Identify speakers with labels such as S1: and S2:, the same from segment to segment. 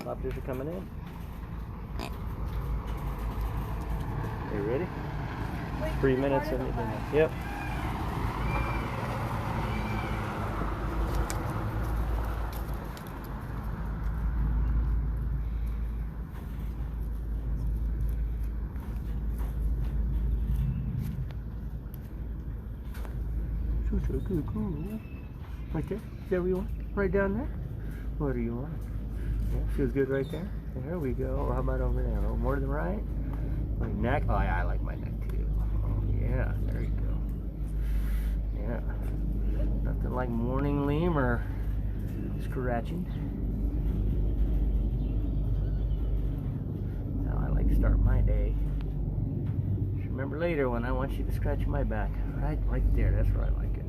S1: Lobsters are coming in. You ready?
S2: Wait,
S1: 3 minutes and yep. Cool. Right there? Is that where you want? Right down there? What do you want? Yeah, feels good right there. There we go. How about over there? A little more to the right? My neck. Oh yeah, I like my neck too. Oh yeah, there you go. Yeah. Nothing like morning lemur scratching. Now I like to start my day. Just remember later when I want you to scratch my back. Right there. That's where I like it.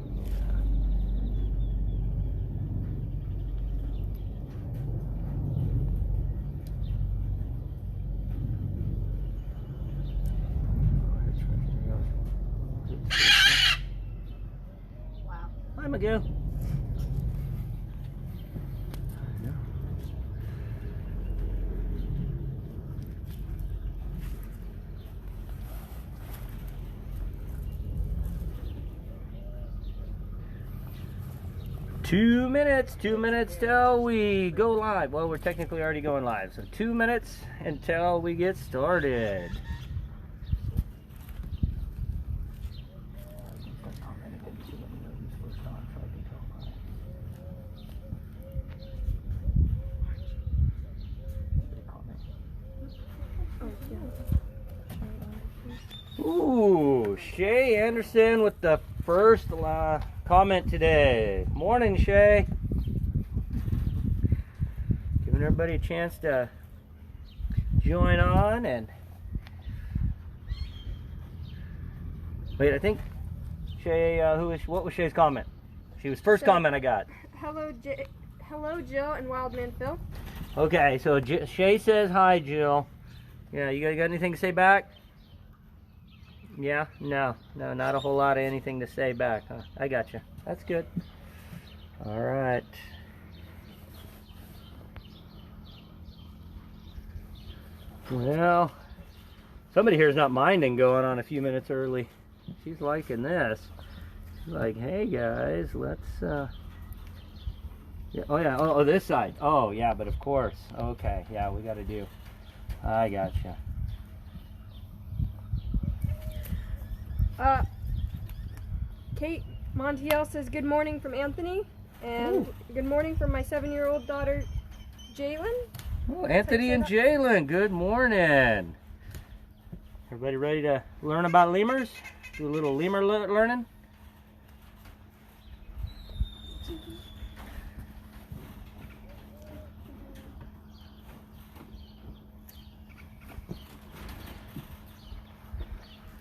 S2: Wow.
S1: Hi, Miguel. 2 minutes, 2 minutes till we go live. Well, we're technically already going live, so 2 minutes until we get started. Ooh, Shay Anderson with the first comment today. Morning, Shay. Giving everybody a chance to join on and wait. I think Shay. What was Shay's comment? She was first comment I got.
S2: Hello, Jill and Wildman Phil.
S1: Okay, so Shay says hi, Jill. Yeah, you got anything to say back? Yeah, no, not a whole lot of anything to say back, huh? I got you. That's good. All right. Well, somebody here is not minding going on a few minutes early. She's liking this. She's like, hey guys, let's. Yeah, oh yeah. Oh, this side. Oh yeah, but of course. Okay, yeah, we got to do. I gotcha.
S2: Kate Montiel says good morning from Anthony, and good morning from my 7-year-old daughter, Jalen.
S1: Oh, Anthony and Jalen, good morning. Everybody ready to learn about lemurs? Do a little lemur learning?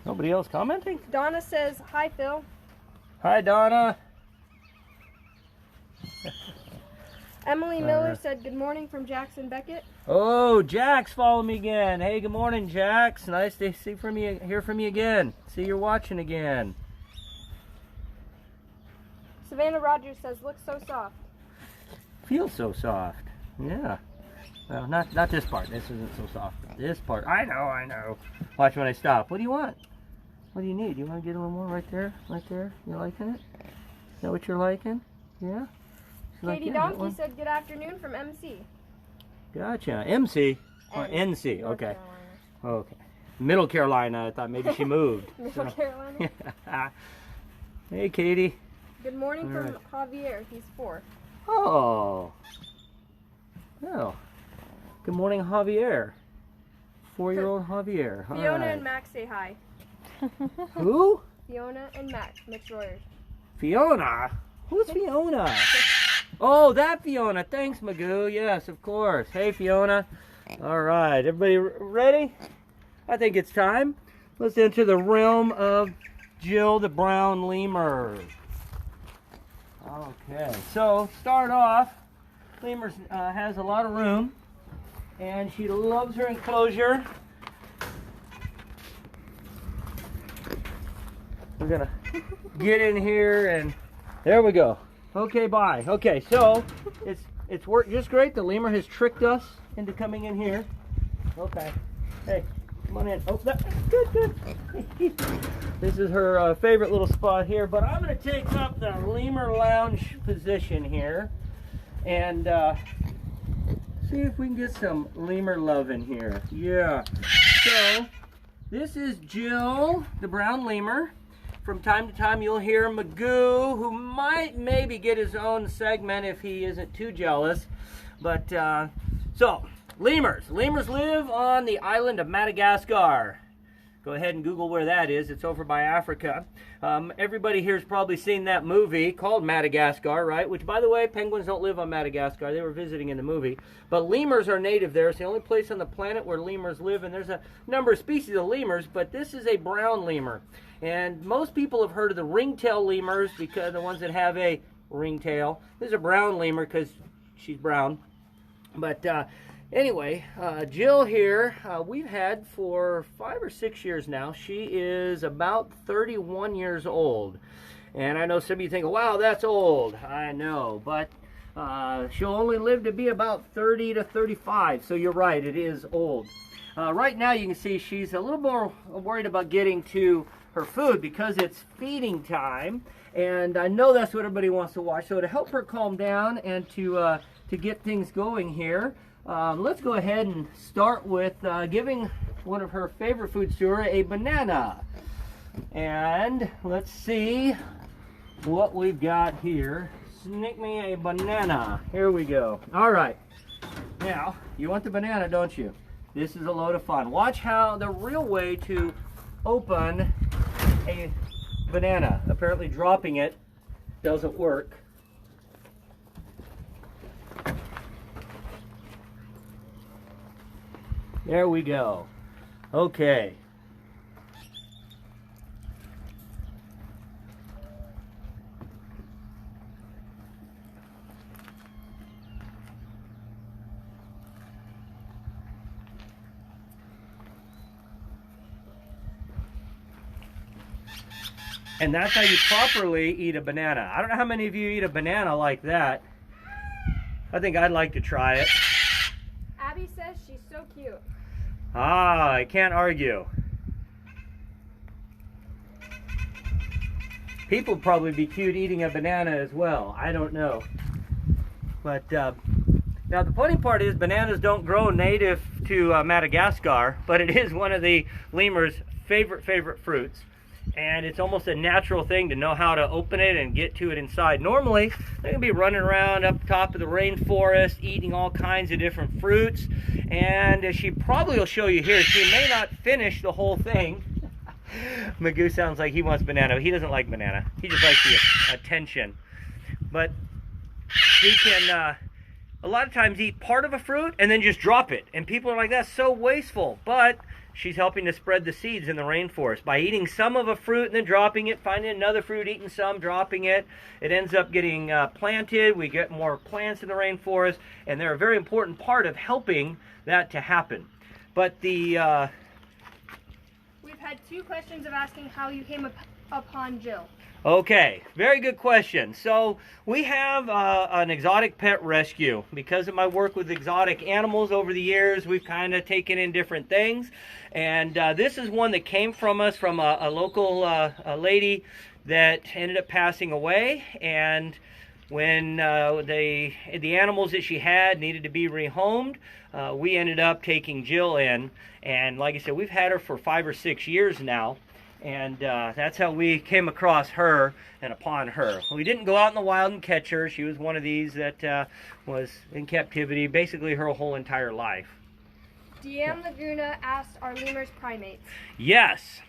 S1: Nobody else commenting?
S2: Donna says, hi, Phil.
S1: Hi, Donna.
S2: Emily Miller said, good morning from Jackson Beckett.
S1: Oh, Jax followed me again. Hey, good morning, Jax. Nice to hear from you again. See you're watching again.
S2: Savannah Rogers says, looks so soft.
S1: Feels so soft. Yeah. Well, not this part. This isn't so soft. This part. I know. Watch when I stop. What do you want? What do you need? You want to get a little more right there? Right there? You liking it? Is that what you're liking? Yeah?
S2: Katie Donkey said good afternoon from MC.
S1: Gotcha. MC? Or NC? Okay. Okay. Middle Carolina. I thought maybe she moved.
S2: Middle Carolina?
S1: Hey, Katie.
S2: Good morning from Javier. He's 4.
S1: Oh. Oh. Good morning, Javier. 4-year-old Javier. All
S2: Fiona
S1: right.
S2: and Max say hi.
S1: Who?
S2: Fiona and Max, Mitch Royers.
S1: Fiona? Who's Fiona? Oh, that Fiona. Thanks, Magoo. Yes, of course. Hey, Fiona. All right. Everybody ready? I think it's time. Let's enter the realm of Jill the brown lemur. Okay. So, start off. Lemur has a lot of room, and she loves her enclosure. We're gonna get in here, and there we go. Okay, bye. Okay, so it's worked just great. The lemur has tricked us into coming in here. Okay. Hey, come on in. Oh, good. This is her favorite little spot here, but I'm going to take up the lemur lounge position here and see if we can get some lemur love in here. Yeah. So, this is Jill, the brown lemur. From time to time you'll hear Magoo, who might maybe get his own segment if he isn't too jealous. But, so, lemurs. Lemurs live on the island of Madagascar. Go ahead and Google where that is. It's over by Africa. Everybody here has probably seen that movie called Madagascar, right? Which, by the way, penguins don't live on Madagascar. They were visiting in the movie. But lemurs are native there. It's the only place on the planet where lemurs live. And there's a number of species of lemurs, but this is a brown lemur. And most people have heard of the ringtail lemurs, because the ones that have a ringtail. This is a brown lemur because she's brown. But anyway, Jill here, we've had for 5 or 6 years now. She is about 31 years old. And I know some of you think, wow, that's old. I know, but she'll only live to be about 30 to 35. So you're right, it is old. Right now you can see she's a little more worried about getting to her food because it's feeding time. And I know that's what everybody wants to watch. So to help her calm down and to get things going here, let's go ahead and start with giving one of her favorite foods to her, a banana. And let's see what we've got here. Sneak me a banana. Here we go. All right. Now, you want the banana, don't you? This is a load of fun. Watch how the real way to open a banana. Apparently dropping it doesn't work. There we go. Okay. And that's how you properly eat a banana. I don't know how many of you eat a banana like that. I think I'd like to try it.
S2: Abby says she's so cute.
S1: Ah, I can't argue. People probably be cute eating a banana as well. I don't know. But now the funny part is bananas don't grow native to Madagascar, but it is one of the lemur's favorite fruits. And it's almost a natural thing to know how to open it and get to it inside. Normally, they're going to be running around up top of the rainforest, eating all kinds of different fruits. And as she probably will show you here, she may not finish the whole thing. Magoo sounds like he wants banana. He doesn't like banana. He just likes the attention. But she can, a lot of times, eat part of a fruit and then just drop it. And people are like, that's so wasteful. But she's helping to spread the seeds in the rainforest by eating some of a fruit and then dropping it, finding another fruit, eating some, dropping it. It ends up getting planted. We get more plants in the rainforest, and they're a very important part of helping that to happen. But the
S2: we've had 2 questions of asking how you came upon Jill.
S1: Okay, very good question. So we have an exotic pet rescue. Because of my work with exotic animals over the years, we've kind of taken in different things. And this is one that came from us from a local lady that ended up passing away. And when the animals that she had needed to be rehomed, we ended up taking Jill in. And like I said, we've had her for 5 or 6 years now. And that's how we came across her and upon her. We didn't go out in the wild and catch her. She was one of these that was in captivity basically her whole entire life.
S2: Deanne Laguna asked, are lemurs primates?
S1: Yes.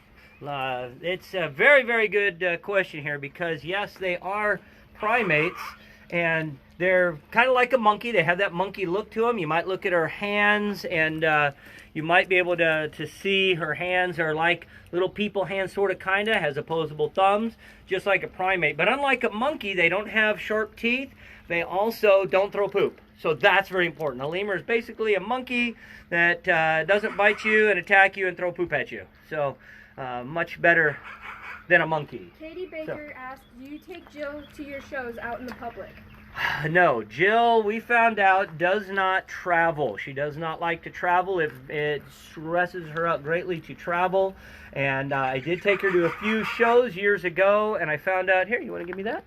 S1: It's a very good question here because, yes, they are primates. And they're kind of like a monkey. They have that monkey look to them. You might look at her hands and you might be able to see her hands are like little people hands, sort of, kind of, has opposable thumbs, just like a primate. But unlike a monkey, they don't have sharp teeth. They also don't throw poop. So that's very important. A lemur is basically a monkey that doesn't bite you and attack you and throw poop at you. So much better than a monkey.
S2: Katie Baker asked, do you take Jill to your shows out in the public?
S1: No, Jill, we found out, does not travel. She does not like to travel. It stresses her out greatly to travel. And I did take her to a few shows years ago, and I found out, here, you want to give me that?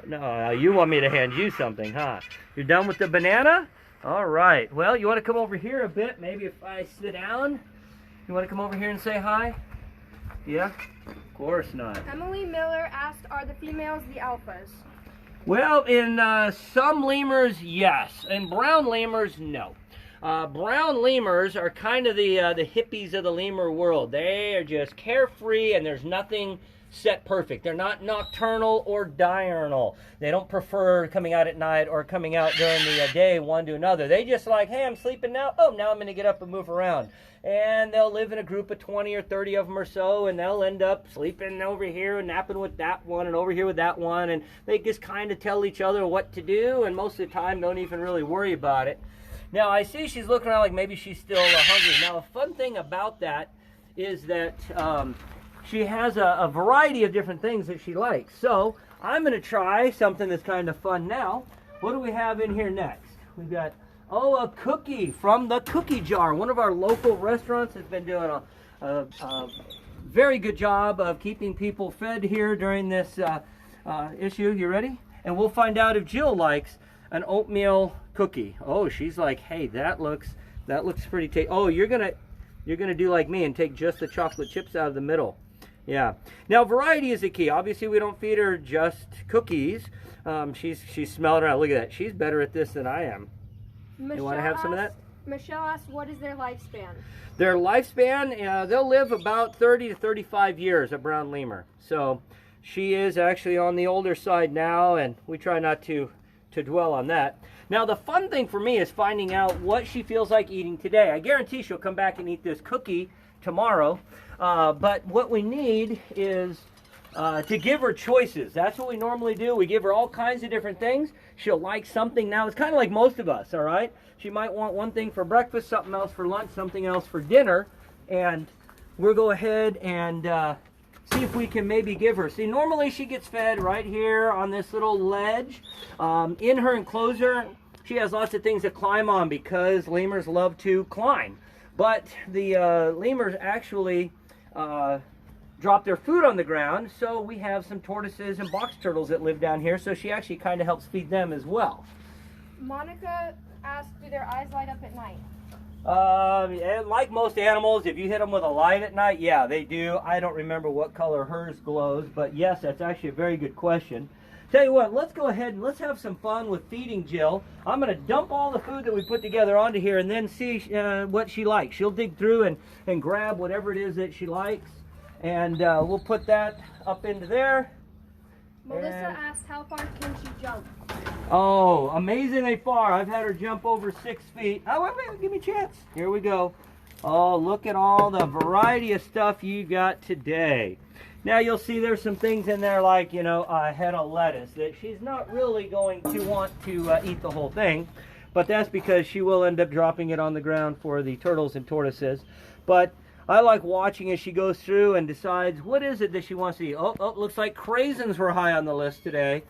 S1: No, you want me to hand you something, huh? You're done with the banana? All right. Well, you want to come over here a bit? Maybe if I sit down? You want to come over here and say hi? Yeah? Of course not.
S2: Emily Miller asked, are the females the alphas?
S1: Well, in some lemurs, yes. In brown lemurs, no. Brown lemurs are kind of the hippies of the lemur world. They are just carefree, and there's nothing set perfect. They're not nocturnal or diurnal. They don't prefer coming out at night or coming out during the day one to another. They just like, hey, I'm sleeping now. Oh, now I'm going to get up and move around. And they'll live in a group of 20 or 30 of them or so, and they'll end up sleeping over here and napping with that one and over here with that one, and they just kind of tell each other what to do, and most of the time don't even really worry about it. Now, I see she's looking around like maybe she's still hungry. Now, a fun thing about that is that she has a variety of different things that she likes. So I'm going to try something that's kind of fun now. What do we have in here next? We've got, a cookie from the Cookie Jar. One of our local restaurants has been doing a very good job of keeping people fed here during this issue. You ready? And we'll find out if Jill likes an oatmeal cookie. Oh, she's like, hey, that looks pretty tasty. Oh, you're gonna do like me and take just the chocolate chips out of the middle. Yeah. Now, variety is the key. Obviously, we don't feed her just cookies. She's smelling around. Look at that. She's better at this than I am. You want to have some of that?
S2: Michelle asked, what is their lifespan?
S1: Their lifespan, they'll live about 30 to 35 years, a brown lemur. So she is actually on the older side now, and we try not to dwell on that. Now, the fun thing for me is finding out what she feels like eating today. I guarantee she'll come back and eat this cookie tomorrow. But what we need is to give her choices. That's what we normally do. We give her all kinds of different things. She'll like something now. It's kind of like most of us, all right? She might want one thing for breakfast, something else for lunch, something else for dinner. And we'll go ahead and see if we can maybe give her. See, normally she gets fed right here on this little ledge. In her enclosure, she has lots of things to climb on because lemurs love to climb. But the lemurs actually drop their food on the ground, so we have some tortoises and box turtles that live down here, so she actually kind of helps feed them as well.
S2: Monica asked, do their eyes light up at night?
S1: Like most animals, if you hit them with a light at night, yeah, they do. I don't remember what color hers glows, but yes, that's actually a very good question. Tell you what, let's go ahead and let's have some fun with feeding Jill. I'm going to dump all the food that we put together onto here and then see what she likes. She'll dig through and grab whatever it is that she likes, and we'll put that up into there.
S2: Melissa asked, how far can she jump?
S1: Oh, amazingly far. I've had her jump over 6 feet. Oh, wait, give me a chance. Here we go. Oh, look at all the variety of stuff you got today. Now you'll see there's some things in there like, a head of lettuce that she's not really going to want to eat the whole thing. But that's because she will end up dropping it on the ground for the turtles and tortoises. But I like watching as she goes through and decides what is it that she wants to eat. Oh, looks like craisins were high on the list today.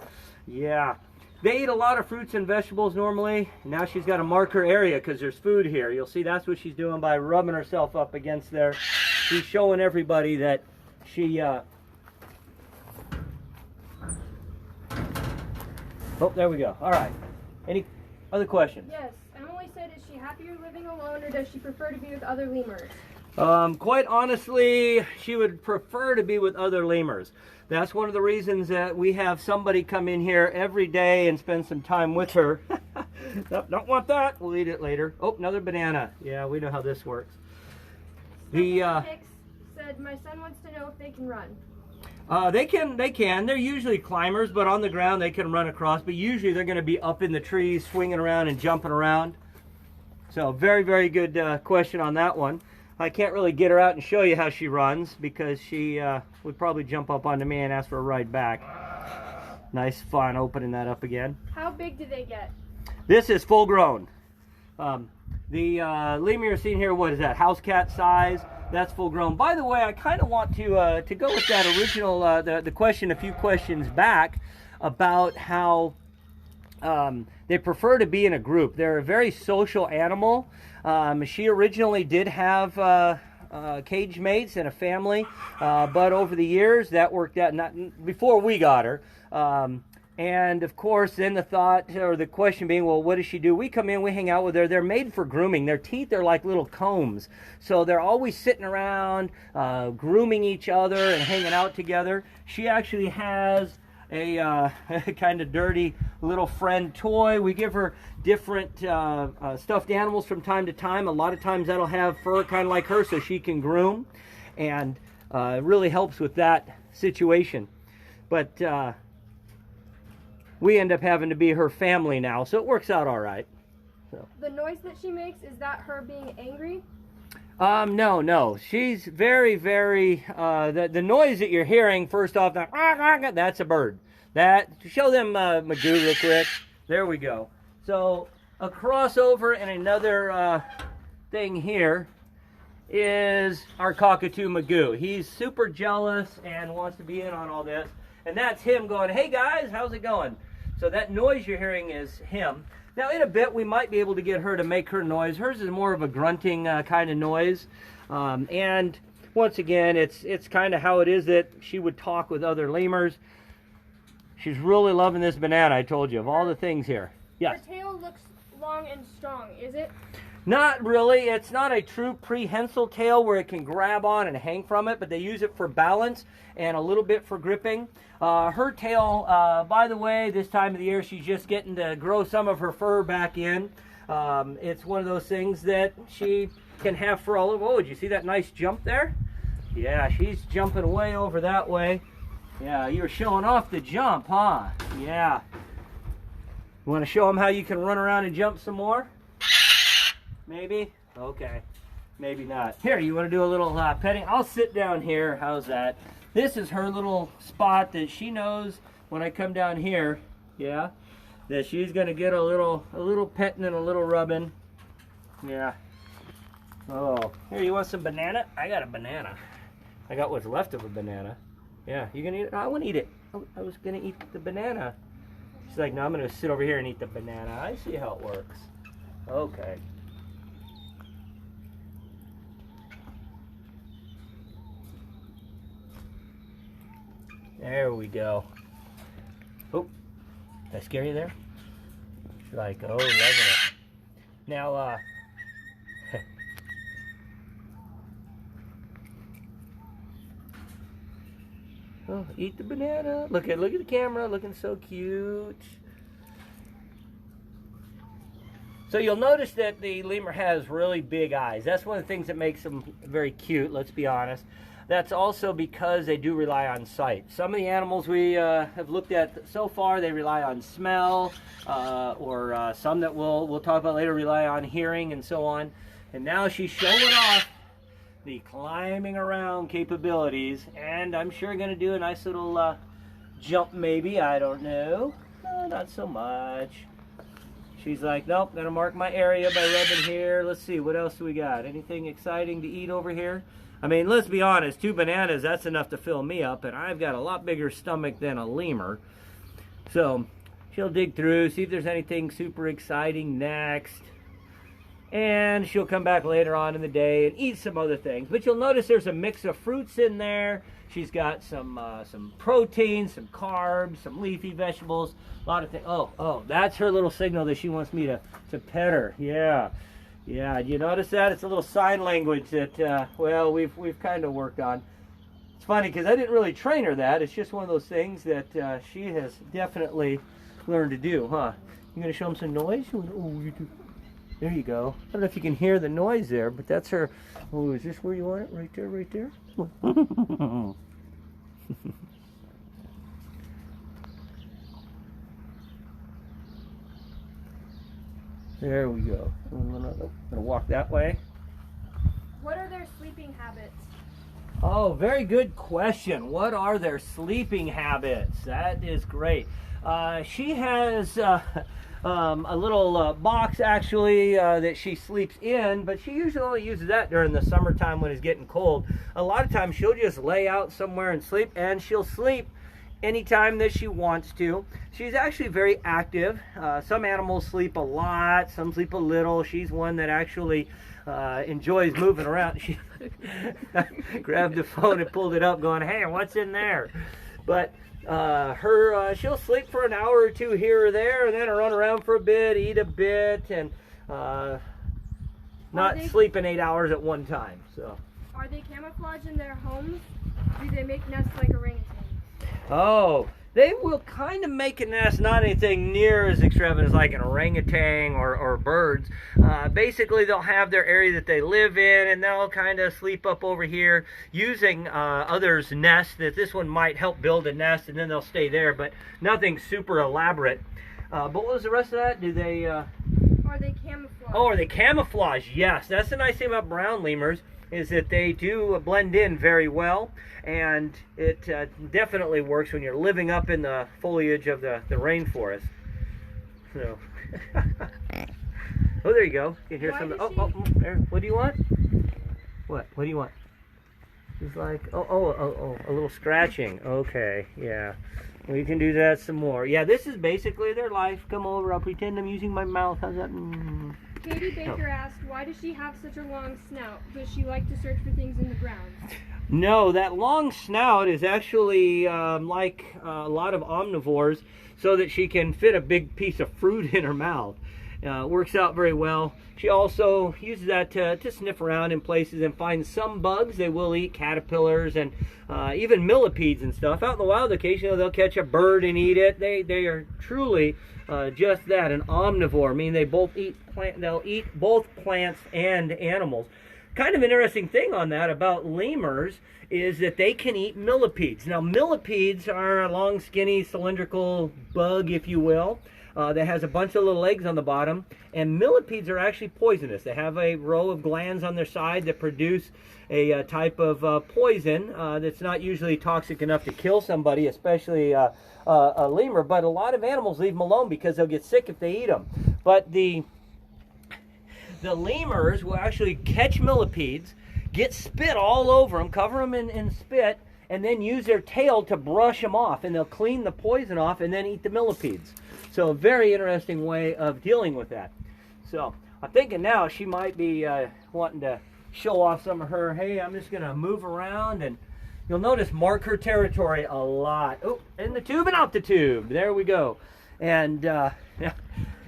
S1: Yeah. They eat a lot of fruits and vegetables normally. Now she's got to mark her area because there's food here. You'll see that's what she's doing by rubbing herself up against there. She's showing everybody that she... Oh, there we go. All right. Any other questions?
S2: Yes. Emily said, is she happier living alone or does she prefer to be with other lemurs?
S1: Quite honestly, she would prefer to be with other lemurs. That's one of the reasons that we have somebody come in here every day and spend some time with her. Don't want that. We'll eat it later. Oh, another banana. Yeah, we know how this works.
S2: Hicks said, my son wants to know if they can run.
S1: They can. They're usually climbers, but on the ground they can run across. But usually they're going to be up in the trees, swinging around and jumping around. So very, very good question on that one. I can't really get her out and show you how she runs because she would probably jump up onto me and ask for a ride back. Nice fun opening that up again.
S2: How big do they get?
S1: This is full grown. The lemur you're seeing here, what is that? House cat size. That's full grown. By the way, I kind of want to go with that original the question a few questions back about how they prefer to be in a group. They're a very social animal. She originally did have cage mates and a family, but over the years that worked out, not before we got her. And of course, then the thought or the question being, well, what does she do? We come in, we hang out with her. They're made for grooming. Their teeth are like little combs. So they're always sitting around, grooming each other and hanging out together. She actually has a kind of dirty little friend toy. We give her different stuffed animals from time to time. A lot of times that'll have fur kind of like her so she can groom. And it really helps with that situation. But we end up having to be her family now, so it works out all right. So.
S2: The noise that she makes, is that her being angry?
S1: No. She's very, very, the noise that you're hearing, first off, that's a bird. Show them Magoo real quick. There we go. So, a crossover and another thing here is our cockatoo Magoo. He's super jealous and wants to be in on all this. And that's him going, hey guys, how's it going? So that noise you're hearing is him. Now in a bit we might be able to get her to make her noise. Hers is more of a grunting kind of noise. And once again, it's kind of how it is that she would talk with other lemurs. She's really loving this banana, I told you, of all the things here. Yes?
S2: Her tail looks long and strong, is it?
S1: Not really. It's not a true prehensile tail where it can grab on and hang from it, but they use it for balance and a little bit for gripping. Her tail, by the way, this time of the year, she's just getting to grow some of her fur back in. It's one of those things that she can have fur all over. Oh, did you see that nice jump there? Yeah, she's jumping way over that way. Yeah, you were showing off the jump, huh? Yeah. You want to show them how you can run around and jump some more? Maybe? Okay. Maybe not. Here, you want to do a little petting? I'll sit down here. How's that? This is her little spot that she knows when I come down here, yeah, that she's going to get a little petting and a little rubbing. Yeah. Oh, here, you want some banana? I got a banana. I got what's left of a banana. Yeah, you going to eat it? I want to eat it. I was going to eat the banana. She's like, no, I'm going to sit over here and eat the banana. I see how it works. Okay. There we go. Oh, did I scare you there? She's like, oh, loving it. Now, oh, eat the banana. Look at the camera, looking so cute. So you'll notice that the lemur has really big eyes. That's one of the things that makes them very cute, let's be honest. That's also because they do rely on sight. Some of the animals we have looked at so far, they rely on smell, or some that we'll talk about later rely on hearing and so on. And now she's showing off the climbing around capabilities, and I'm sure going to do a nice little jump maybe, I don't know. No, not so much. She's like, nope, gonna mark my area by rubbing here. Let's see, what else do we got? Anything exciting to eat over here? I mean, let's be honest, 2 bananas, that's enough to fill me up, and I've got a lot bigger stomach than a lemur. So, she'll dig through, see if there's anything super exciting next. And she'll come back later on in the day and eat some other things. But you'll notice there's a mix of fruits in there. She's got some protein, some carbs, some leafy vegetables, a lot of things. Oh, that's her little signal that she wants me to pet her. Yeah. Yeah, you notice that? It's a little sign language that, well, we've kind of worked on. It's funny because I didn't really train her that. It's just one of those things that she has definitely learned to do, huh? You gonna show them some noise? Oh, you do. There you go. I don't know if you can hear the noise there, but that's her. Oh, is this where you want it? Right there, right there? There we go. I'm gonna walk that way.
S2: What are their sleeping habits?
S1: Oh, very good question. What are their sleeping habits? That is great. She has a little box actually that she sleeps in, but she usually only uses that during the summertime when it's getting cold. A lot of times she'll just lay out somewhere and sleep, and she'll sleep anytime that she wants to. She's actually very active. Some animals sleep a lot, some sleep a little. She's one that actually enjoys moving around. She grabbed the phone and pulled it up going, hey, what's in there? But she'll sleep for an hour or two here or there, and then run around for a bit, eat a bit, and not sleeping 8 hours at one time. So.
S2: Are they camouflaged in their homes? Do they make nests like orangutans?
S1: Oh, they will kind of make a nest, not anything near as extravagant as like an orangutan or birds. Basically, they'll have their area that they live in, and they'll kind of sleep up over here using others' nests. That this one might help build a nest, and then they'll stay there, but nothing super elaborate. But what was the rest of that? Do they... Are
S2: they camouflaged?
S1: Oh, are they camouflaged? Yes, that's the nice thing about brown lemurs, is that they do blend in very well, and it definitely works when you're living up in the foliage of the rainforest. So, oh, there you go. You can hear some. Oh, there. What do you want? What do you want? It's like, oh, a little scratching. Okay, yeah. We can do that some more. Yeah, this is basically their life. Come over. I'll pretend I'm using my mouth. How's that?
S2: Katie Baker asked, why does she have such a long snout? Does she like to search for things in the ground?
S1: No, that long snout is actually like a lot of omnivores, so that she can fit a big piece of fruit in her mouth. Works out very well. She also uses that to sniff around in places and find some bugs. They will eat caterpillars and even millipedes and stuff. Out in the wild, occasionally they'll catch a bird and eat it. They are truly just that, an omnivore. I mean, they'll eat both plants and animals. Kind of interesting thing on that about lemurs is that they can eat millipedes. Now, millipedes are a long, skinny, cylindrical bug, if you will, that has a bunch of little eggs on the bottom, and millipedes are actually poisonous. They have a row of glands on their side that produce a type of poison that's not usually toxic enough to kill somebody, especially a lemur, but a lot of animals leave them alone because they'll get sick if they eat them. But the lemurs will actually catch millipedes, get spit all over them, cover them in spit, and then use their tail to brush them off, and they'll clean the poison off and then eat the millipedes. So a very interesting way of dealing with that. So I'm thinking now she might be wanting to show off some of her, hey, I'm just going to move around, and you'll notice mark her territory a lot. Oh, in the tube and out the tube. There we go. And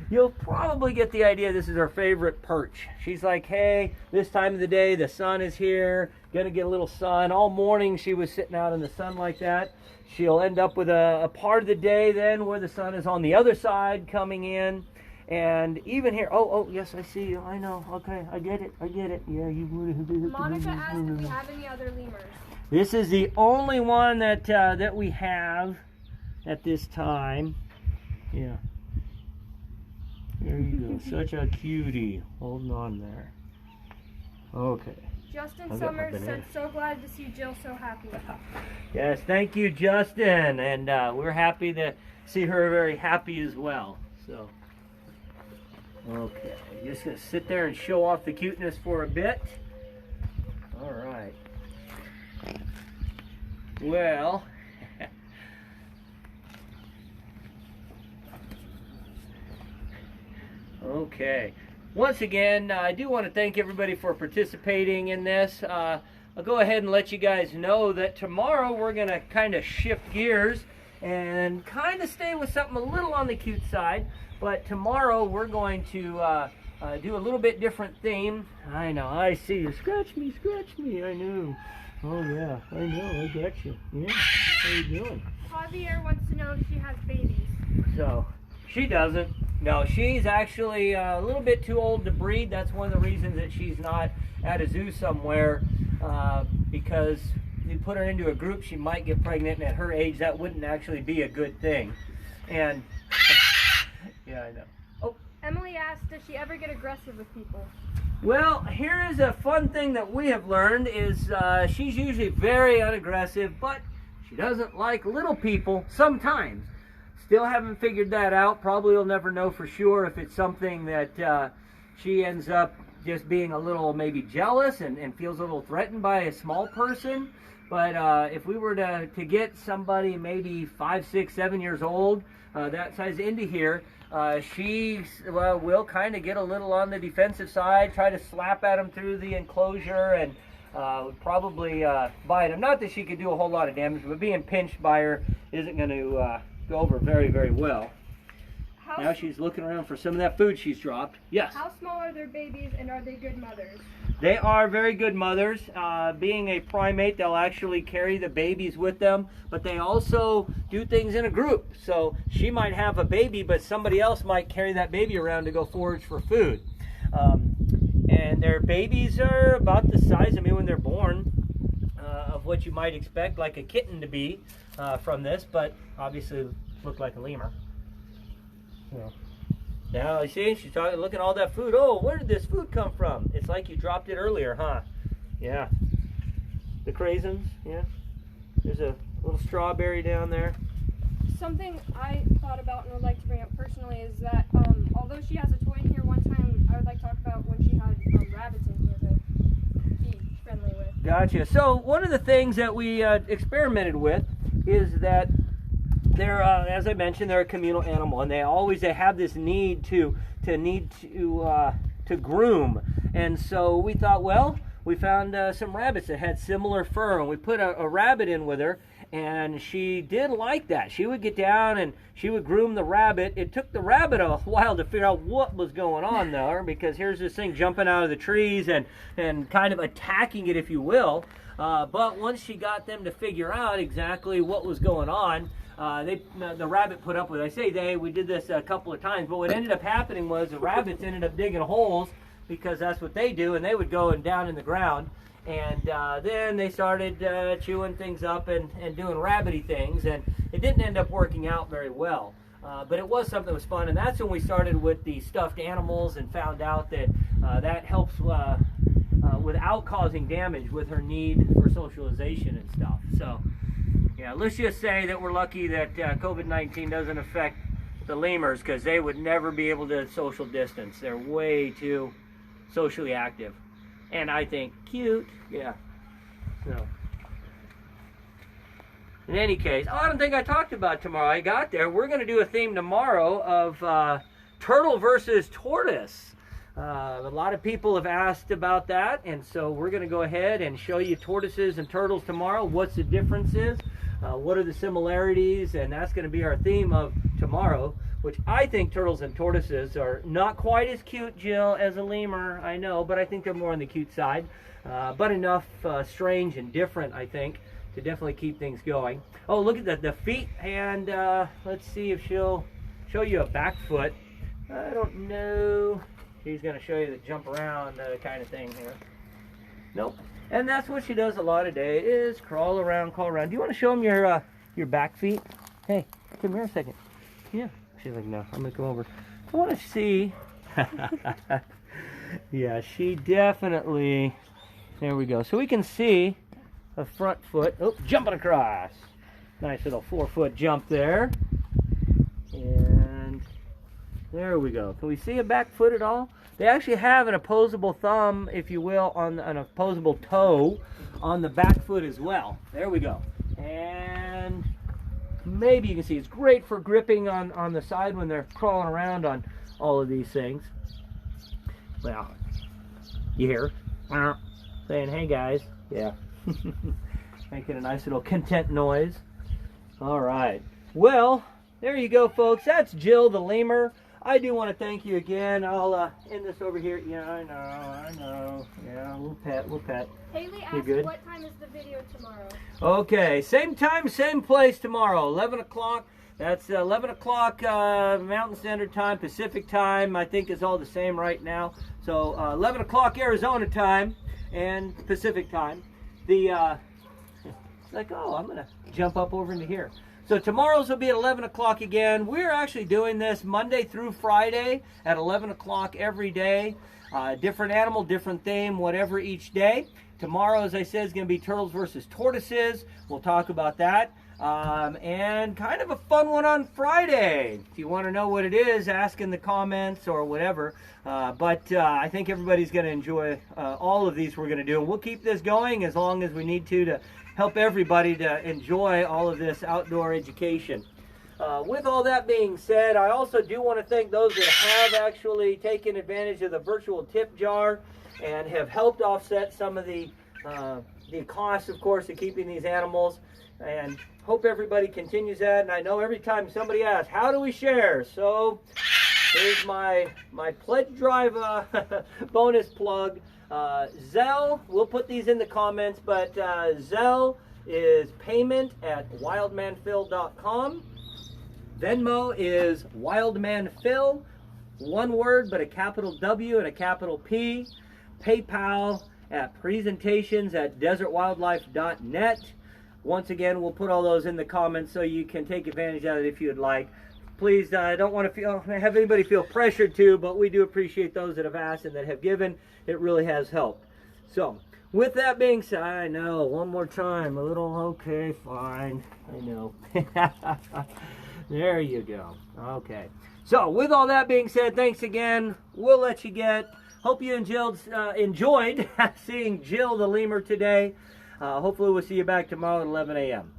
S1: you'll probably get the idea this is her favorite perch. She's like, hey, this time of the day, the sun is here, gonna get a little sun. All morning she was sitting out in the sun like that. She'll end up with a part of the day then where the sun is on the other side coming in. And even here, oh, yes, I see you. I know. Okay, I get it. Yeah, you would.
S2: Monica asked if we have any other lemurs.
S1: This is the only one that we have at this time. Yeah. There you go. Such a cutie. Holding on there. Okay.
S2: Justin Summers said, so glad to see Jill so happy.
S1: Yes, thank you, Justin. And we're happy to see her very happy as well. So, okay. Just going to sit there and show off the cuteness for a bit. All right. Well, okay. Once again, I do want to thank everybody for participating in this. I'll go ahead and let you guys know that tomorrow we're going to kind of shift gears and kind of stay with something a little on the cute side. But tomorrow we're going to do a little bit different theme. I know, I see you. Scratch me, I know. Oh yeah, I know, I got you. Yeah, how you doing?
S2: Javier wants to know if she has babies.
S1: So, she doesn't. No, she's actually a little bit too old to breed. That's one of the reasons that she's not at a zoo somewhere, because you put her into a group, she might get pregnant, and at her age, that wouldn't actually be a good thing. And, yeah, I know. Oh.
S2: Emily asked, does she ever get aggressive with people?
S1: Well, here is a fun thing that we have learned is she's usually very unaggressive, but she doesn't like little people sometimes. Still haven't figured that out. Probably will never know for sure if it's something that she ends up just being a little maybe jealous and feels a little threatened by a small person. But if we were to get somebody maybe 5, 6, 7 years old, that size into here, she will kind of get a little on the defensive side, try to slap at him through the enclosure, and would probably bite him. Not that she could do a whole lot of damage, but being pinched by her isn't going to go over very, very well. Now she's looking around for some of that food she's dropped. Yes?
S2: How small are their babies, and are they good mothers?
S1: They are very good mothers. Being a primate, they'll actually carry the babies with them, but they also do things in a group. So she might have a baby, but somebody else might carry that baby around to go forage for food. And their babies are about the size, I mean, when they're born, of what you might expect like a kitten to be from this, but obviously look like a lemur. So, now you see, she's looking at all that food. Oh, where did this food come from? It's like you dropped it earlier, huh? Yeah. The craisins, yeah. There's a little strawberry down there.
S2: Something I thought about and would like to bring up personally is that although she has a toy in here, one time I would like to talk about when she had rabbits in here to be friendly with.
S1: Gotcha. So one of the things that we experimented with is that they're, as I mentioned, they're a communal animal, and they have this need to groom. And so we thought, well, we found some rabbits that had similar fur, and we put a rabbit in with her, and she did like that. She would get down and she would groom the rabbit. It took the rabbit a while to figure out what was going on there, because here's this thing jumping out of the trees and kind of attacking it, if you will. But once she got them to figure out exactly what was going on, the rabbit put up with it. We did this a couple of times, but what ended up happening was the rabbits ended up digging holes, because that's what they do, and they would go down in the ground, and then they started chewing things up and doing rabbity things, and it didn't end up working out very well. But it was something that was fun, and that's when we started with the stuffed animals and found out that that helps without causing damage with her need for socialization and stuff. So yeah, let's just say that we're lucky that COVID-19 doesn't affect the lemurs, because they would never be able to social distance. They're way too socially active, and I think cute. Yeah. So in any case, I don't think I talked about tomorrow. I got there. We're going to do a theme tomorrow of turtle versus tortoise. A lot of people have asked about that, and so we're going to go ahead and show you tortoises and turtles tomorrow. What's the differences? What are the similarities? And that's going to be our theme of tomorrow, which I think turtles and tortoises are not quite as cute, Jill, as a lemur, I know, but I think they're more on the cute side. But enough strange and different, I think, to definitely keep things going. Oh, look at the feet, and let's see if she'll show you a back foot. I don't know. She's going to show you the jump around kind of thing here. Nope. And that's what she does a lot of day, is crawl around, crawl around. Do you want to show them your back feet? Hey, come here a second. Yeah. She's like, no, I'm going to come over. I want to see. Yeah, she definitely. There we go. So we can see a front foot. Oh, jumping across. Nice little 4-foot jump there. And there we go. Can we see a back foot at all? They actually have an opposable thumb, if you will, on an opposable toe on the back foot as well. There we go. And maybe you can see it's great for gripping on the side when they're crawling around on all of these things. Well, you hear saying, hey guys. Yeah. Making a nice little content noise. All right. Well, there you go, folks. That's Jill the lemur. I do want to thank you again. I'll end this over here. Yeah, I know. Yeah, we'll pet.
S2: Haley asked what time is the video tomorrow?
S1: Okay, same time, same place tomorrow, 11 o'clock. That's 11 o'clock Mountain Standard Time, Pacific Time, I think is all the same right now. So 11 o'clock Arizona time and Pacific Time. It's like, oh, I'm going to jump up over into here. So tomorrow's will be at 11 o'clock again. We're actually doing this Monday through Friday at 11 o'clock every day. Different animal, different theme, whatever each day. Tomorrow, as I said, is going to be turtles versus tortoises. We'll talk about that. and kind of a fun one on Friday. If you want to know what it is, ask in the comments or whatever. But I think everybody's going to enjoy all of these we're going to do. And we'll keep this going as long as we need to help everybody to enjoy all of this outdoor education. With all that being said, I also do want to thank those that have actually taken advantage of the virtual tip jar and have helped offset some of the costs, of course, of keeping these animals. And hope everybody continues that. And I know every time somebody asks, how do we share? So here's my pledge drive bonus plug. Zelle, we'll put these in the comments, but Zelle is payment@wildmanphil.com. Venmo is wildmanphil, one word but a capital W and a capital P. PayPal at presentations@desertwildlife.net. Once again, we'll put all those in the comments so you can take advantage of it if you'd like. Please, I don't want to have anybody feel pressured to, but we do appreciate those that have asked and that have given. It really has helped. So, with that being said, I know, one more time, a little, okay, fine, I know. There you go. Okay. So, with all that being said, thanks again. We'll let you get. Hope you enjoyed seeing Jill the lemur today. Hopefully we'll see you back tomorrow at 11 a.m.